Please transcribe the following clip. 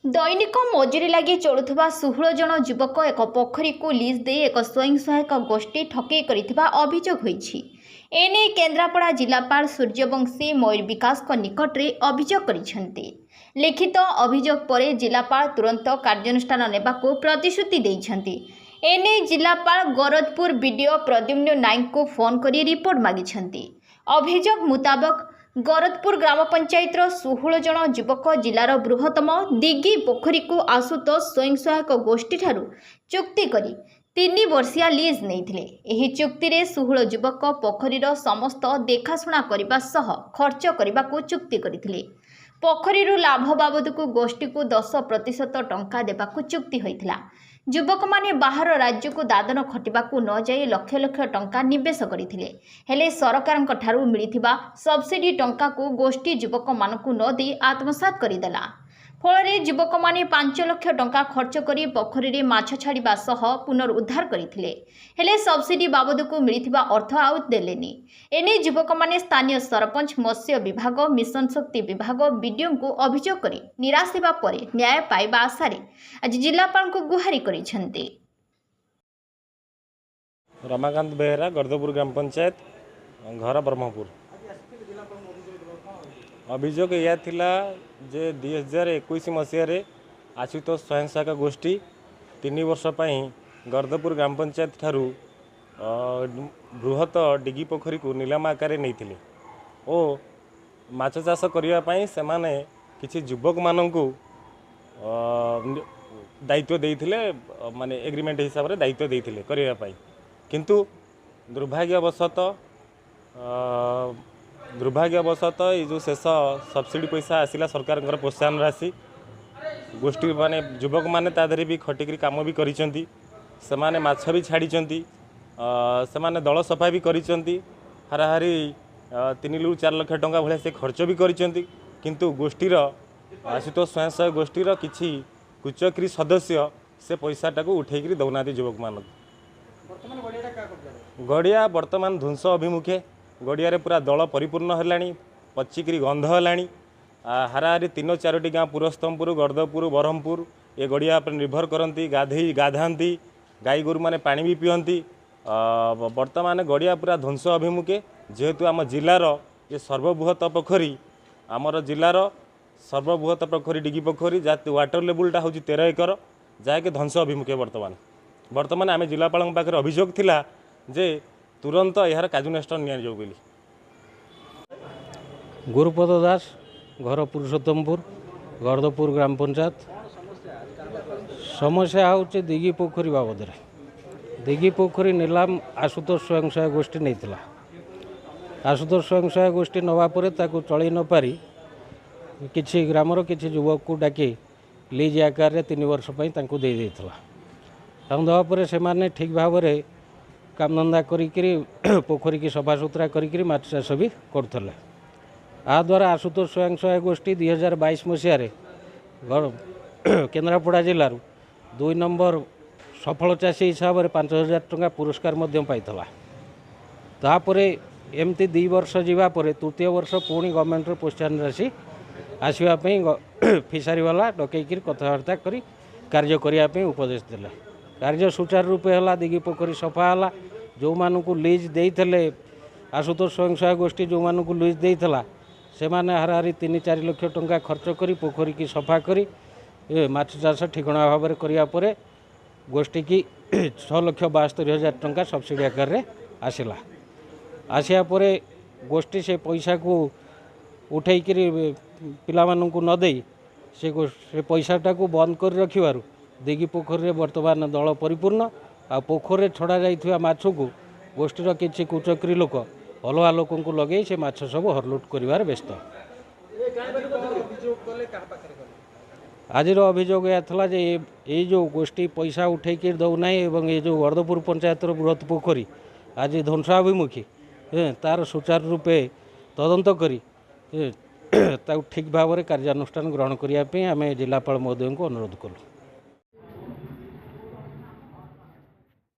दैनिक मजुरी लगी चलुवा 16 जन युवक एक पोखरी को लीज दे एक स्वयं सहायक गोष्ठी ठकई कर अभियोग होईछि। एने केन्द्रापड़ा जिलापाल सूर्यवंशी मयूर विकास निकट में अभियोग करिसेंति। लिखित अभियोग पर जिलापाल तुरंत कार्यानुष्ठान नेबाकू प्रतिश्रुति देइछंति। एने जिलापाल गरजपुर बीडीओ प्रद्युम्न नायक को फोन करी रिपोर्ट मागिछंति। अभियोग मुताबक गरजपुर ग्राम पंचायत 16 जन युवक जिलार बृहत्तम दिगी पोखरी को आशुतोष स्वयं सहायक गोष्ठी ठारू चुक्ति करी 3 वर्षिया लीज नैथिले। एही चुक्ति रे 16 युवक पोखरीर समस्त देखाशुना करबा सह खर्च करबाकू चुक्ति करिथिले। पोखरीरू लाभ बाबदकू गोष्ठी को 10% टंका देबाकू चुक्ति होइथिला। युवक माने बाहर राज्य को दादन खटिबाकू न जाई लक्ष लक्ष टंका निवेश करथिले। हेले सरकारक ठारू मिलिथिबा सब्सिडी टंका को गोष्ठी युवक मानकू न दे आत्मसात करिदेला। फल युवक माने 5 लाख टंका खर्च करी पोखरी रे माछ छाड़िबा सह पुनरुद्धार करथिले। हेले सब्सिडी बाबदकू मिलिथिबा अर्थ आउ देलेनी। एने युवक माने स्थानीय सरपंच, मत्स्य विभाग, मिशन शक्ति विभाग, बीडीओ को अभियोग करी निराश हेबा परे न्याय पाइबा आशारे आज जिलापाल को गुहारी करिसेंति। रमाकांत बेहरा, गर्दपुर ग्राम पंचायत, घर ब्रह्मपुर। अभियोग या थिला जे 2021 मसीह आशुतोष स्वयं सहायक गोष्ठी 3 वर्ष पई गर्दपुर ग्राम पंचायत ठारू बृहत डिगी पोखरी को नीलाम आकार नहीं ओ माछ चाष करने से माने किसी युवक मानू दायित्व देइथिले, माने एग्रीमेंट हिसाब रे दायित्व देइथिले करिया पई। किंतु दुर्भाग्यवशत ये जो शेष सब्सिडी पैसा आसिला सरकार प्रोत्साहन राशि गोष्ठी माने युवक माने ताधरी भी खटिकी काम भी करिसेंती, से माने माछ भी छाड़ीचंती, से माने दल सफा भी करिसेंती, हाराहारी 3 ରୁ 4 लाख टंका भले से खर्च भी करिसेंती। किंतु गोष्ठीर आशुतोष स्वयं सहायक गोष्ठीर किछि कुचक्री सदस्य से पैसाटा को उठेकरी दौना युवक मान। गड़िया वर्तमान ध्वंस अभिमुखे, गड़िया पूरा दल परिपूर्ण है, पचिकी गंध है। हाराहारी 3-4टी गाँ पुरस्तमपुर, गर्दपुर, ब्रह्मपुर ये गड़िया पर निर्भर करती, गाधाती, गाई गोरु मैंने पानी भी पीती। वर्तमान गड़िया पूरा ध्वंस अभिमुखे, जेहेतु आम जिलार ये सर्वबृहत पोखरी, आमर जिलार सर्वबृहत पोखरी डिगी पोखरी, जहाँ वाटर लेवलटा हूँ 13 एकर, जहाँकि ध्वंस अभिमुखे। वर्तमान आम जिलापाल पाखे अभियोग थिला जे तुरंत यार कार्यानुष्ठान नियाजो बोली। गुरुपद दास, घर पुरुषोत्तमपुर, गर्दपुर ग्राम पंचायत। समस्या होची दिगी पोखरी बाबद। दिगी पोखरी नीलाम आशुतोष स्वयं सहायक गोष्ठी नहीं थिला। आशुतोष स्वयं सहायक गोष्ठी नवा परे ताकू चली न पारी किछि ग्रामर किछि युवक को डाकी लीज आकार 3 वर्ष पई तांकू दे देथिला। दवा पर से माने ठीक भाव में कामधंदा करी पोखरी की सफा सुतरा करी माछ चाष भी करथले। आ द्वारा आशुतोष स्वयं सहायक गोष्ठी 2022 मसीह केन्द्रापड़ा जिलूर 2 नंबर सफल चाषी हिसाब से 5,000 टंका पुरस्कार पाइला। तापर एमती 2 वर्ष जावापर तृतीय वर्ष पुणी गवर्नमेंट प्रोत्साहन राशि आसवाई फिसारी वाला डकईकि कथबार्ता कर कार्य करने उपदेश देले। कार्य सुचारू रूपे है, दिगी पोखरी सफा है। जो मानू लीज देते आशुतोष स्वयं सहायक गोष्ठी जो मानू लीज देता से माने हाराहारी 3-4 लाख टंका खर्च करी पोखरी की सफा करी माछ चाष ठिकणा भाव में करापर गोष्ठी की 6,72,000 टंका सब्सिडी आकार रे आसिला। आसिया परे गोष्ठी से पैसा को उठेकरी पिला मानू न दे से पैसाटा को बंद कर रखिबारु दिगी पोखरी रे वर्तमान दल परिपूर्ण। आ पोखरी छड़ा जाइथिबा माछ को गोष्ठीर किछि कुचक्री लोक अलवा लोक लगे से माछ सब हरलुट करिवार व्यस्त। आज अभियोग यह था जे ये जो गोष्ठी पैसा उठेक दौना एवं ये जो गर्दपुर पंचायत बृहत पोखरी आज ध्वंसाभिमुखी तार सुचारू रूपे तदंत करी ठीक भाव में कार्यानुष्ठान ग्रहण करने आम जिलापाल महोदय को अनुरोध कलु।